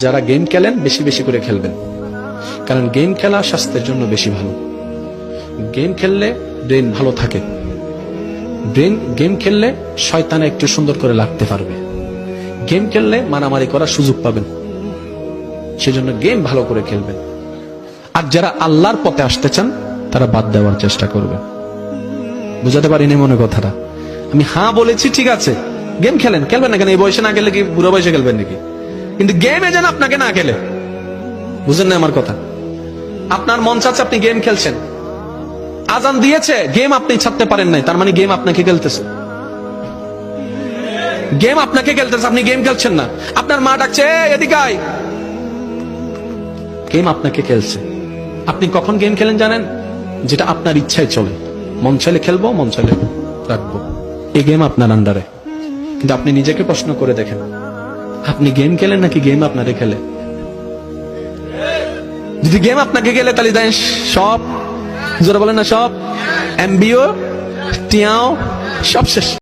যারা গেম খেলেন বেশি বেশি করে খেলবেন, কারণ গেম খেলা স্বাস্থ্যের জন্য বেশি ভালো। গেম খেললে ব্রেন ভালো থাকে, গেম খেললে শয়তানে একটু সুন্দর করে লাগতে পারবে, গেম খেললে মারামারি করার সুযোগ পাবেন, সেজন্য গেম ভালো করে খেলবেন। আর যারা আল্লাহর পথে আসতে চান তারা বাদ দেওয়ার চেষ্টা করবেন। বুঝাতে পারিনি মনে কথাটা? আমি হ্যাঁ বলেছি, ঠিক আছে, গেম খেলেন, খেলবেন না কেন? এই বয়সে না খেলে কি বুড়ো বয়সে খেলবেন নাকি? কিন্তু গেমে যেন আপনাকে না খেলে। বুঝেন না আমার কথা? আপনার মন চাচ্ছে আপনি গেম খেলছেন, আজান দিয়েছে, গেম আপনি ছাড়তে পারেন নাই, তার মানে গেম আপনাকে খেলতেছে, গেম আপনাকে খেলতেছে, আপনি গেম খেলছেন না। আপনার মা ডাকছে এদিকে আয়, গেম আপনাকে খেলছে। আপনি কখন গেম খেলেন জানেন? যেটা আপনার ইচ্ছায় চলে, মন চাইলে খেলবো, মন চাইলে রাখবো, এই গেম আপনার আন্ডারে। কিন্তু আপনি নিজেকে প্রশ্ন করে দেখেন, আপনি গেম খেলেন নাকি গেম আপনারে খেলে? যদি গেম আপনাকে খেলে তাহলে দেন সব, জোরে বলেন না, সব এমবিও টিয়াও সব শেষ।